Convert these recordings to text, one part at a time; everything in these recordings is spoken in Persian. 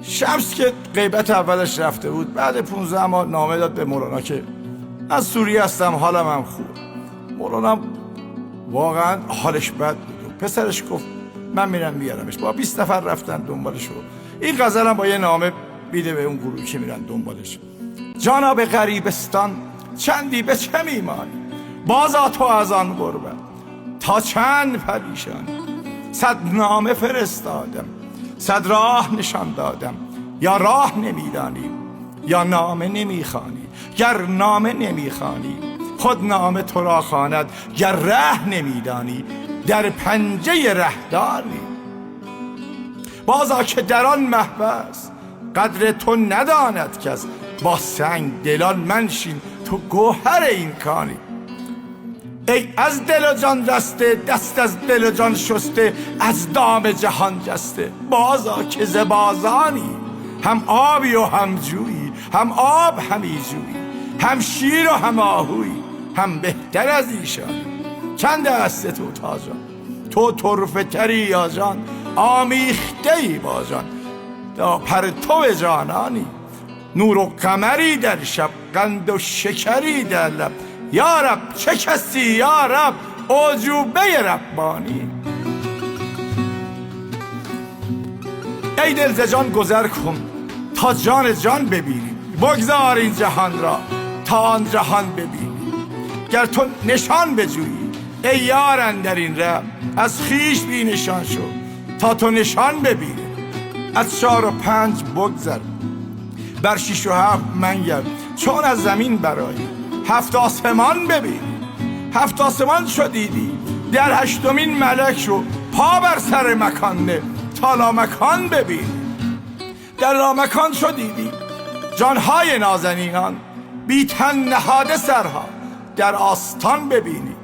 شمس که غیبت اولش رفته بود، بعد 15 ماه نامه داد به مولانا که از سوریه هستم، حالم هم خوب. مولانا واقعا حالش بد بود. پسرش گفت من میرم میارمش. با 20 نفر رفتن دنبالش. این غزل هم با یه نامه بیده به اون گروهی که میرن دنبالش. جانا به غریبستان چندی به چه میمانی، بازا تو از آن غربت تا چند پریشانی. 100 نامه فرستادم، 100 راه نشان دادم، یا راه نمیدانی یا نامه نمیخوانی. گر نامه نمیخوانی خود نامه تو را خواند، گر ره نمیدانی در پنجه رهدانی. بازا که در آن محبس قدر تو نداند کس، با سنگ دلان منشین تو گوهر این کانی. ای از دل و جان رسته، دست از دل و جان شسته، از دام جهان جسته. بازا که ز بازانی هم آبی و هم جویی، هم آب همی جویی، هم شیر و هم آهویی، هم بهتر از ایشانی. چند است تو تاجان، تو طرفه تری یا جان، آمیخته ای با جان تا پرتو جانانی. نور و قمری در شب، قند و شکری در لب، یا رب چه کسی یا رب عجوبه ربانی. ای دل ز جان گذر کن تا جان جان ببینی، بگذار این جهان را تا آن جهان ببینی. گر تو نشان بجویی ای یار اندر این ره، از خویش بی نشان شو تا تو نشان ببینی. از 4 و 5 بگذر، بر 6 و 7 منگر، چون از زمین برایی 7 آسمان ببین. 7 آسمان شو دیدی، در 8مین ملک شو، پا بر سر مکان نه تا لامکان ببین. در لامکان شو دیدی جانهای نازنینان، بی تن نهاده سرها در آستان ببینی.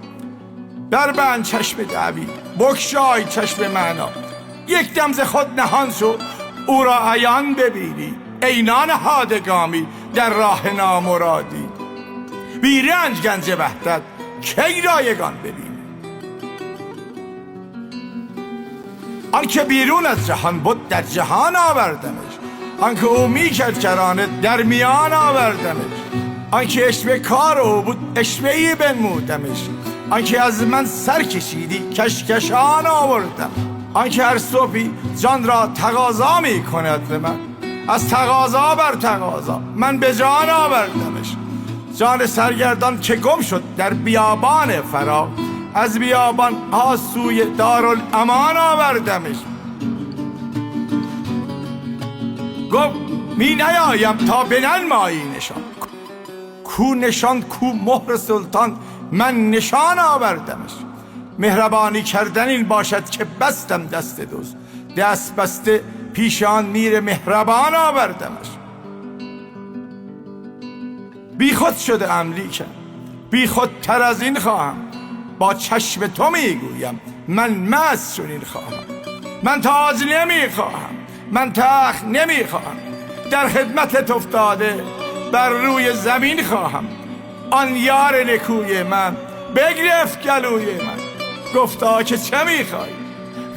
بربند چشم دعوی، بگشای چشم معنا، یک دم ز خود نهان شو او را عیان ببینی. ای نانهاده گامی در راه نامرادی، بی رنج گنج وحدت کی رایگان ببینی. آن که بیرون از جهان بود در جهان آوردمش، آن که او می کرد کرانه در میان آوردمش. آن که اشوه کار او بود اشوهی بنمودمش، آن که از من سر کشیدی کشکشان آوردم. آن که هر صبحی جان را تقاضا می کند به من، از تقاضا بر تقاضا من به جان آوردمش. جان سرگردان که گم شد در بیابان فراق، از بیابان ها سوی دارالامان آوردمش. گفت می نیایم تا بننمایی نشان، کو نشان کو مهر سلطان من نشان آوردمش. مهربانی کردن این باشد که بستم دست دوست، دست بسته پیشان میر مهربان آوردمش. بی خود شده عملی کن، بی خود تر از این خواهم، با چشم تو میگویم من مست چنین خواهم. من تاج نمیخواهم، من تخت نمیخواهم، در خدمتت افتاده بر روی زمین خواهم. آن یار نکوی من بگرفت گلوی من، گفتا که چه میخوای؟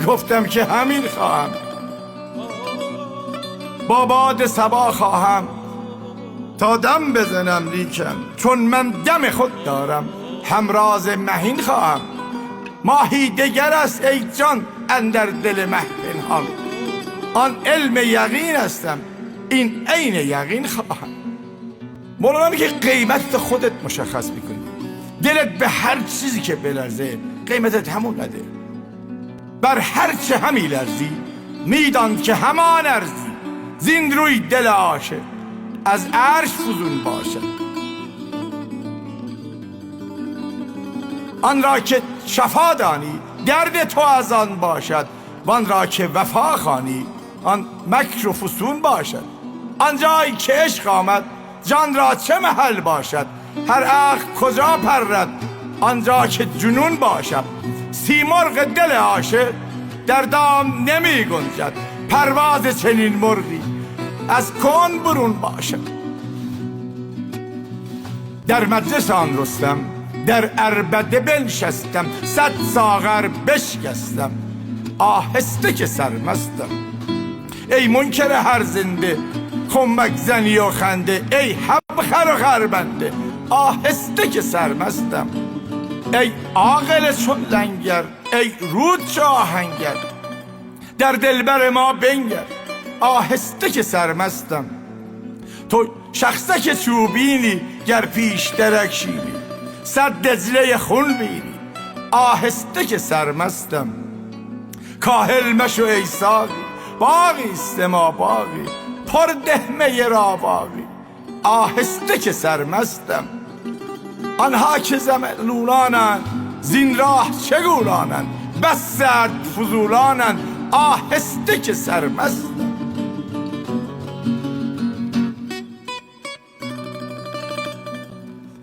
گفتم که همین خواهم. با باد صبا خواهم تا دم بزنم، لیکن چون من دم خود دارم همراز مهین خواهم. ماهی دگر است ای جان اندر دل مه پنهان، آن علم یقین هستم این عین یقین خواهم. مولانا میگه قیمت خودت مشخص میکنی، دلت به هر چیزی که بلرزه قیمتت همون نده. بر هر چه همی لرزی میدان که همان ارزی، زین روی دل عاشق از عرش فزون باشد. آن را که شفا دانی درد تو از آن باشد، وان را که وفا خوانی آن مکر و فسون باشد. آنجایی که عشق آمد جان را چه محل باشد، هر عقل کجا پرد آنجا که جنون باشد. سیمرغ دل عاشق در دام نمی گنجد، پرواز چنین مرغی از کون برون باشد. در مجلس آن رستم در عربده بنشستم، 100 ساغر بشکستم، آهسته که سرمستم. ای منکر هر زنده خمک زنی و خنده، ای حبخر و خربنده آهسته که سرمستم. ای عاقل چون لنگر، ای رود چو آهنگر در دلبر ما بنگر آهسته که سرمستم. تو شخصک چوبینی گر پیش درکشیدی، صد دجله خون بینی آهسته که سرمستم. کاهل مشو ای ساقی، باغی است ما باغی پر دهمه راواقی آهسته که سرمستم. آنها که زملولانند زین راه چگولانند، بس سرد فضولانند آهسته که سرمستم.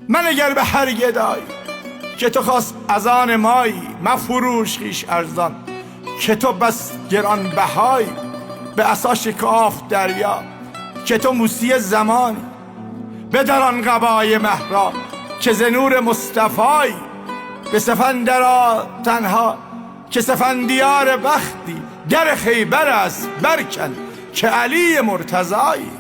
من اگر به هر گدایی که تو خواست از آن مایی، مفروش خیش ارزان که تو بس گران بهایی. به عصا شکاف دریا که تو موسی زمانی، بدران قبای مهرا که ز نور مصطفایی. به سفندرا تنها که سفندیار بختی، در خیبر است برکن که علی مرتضایی.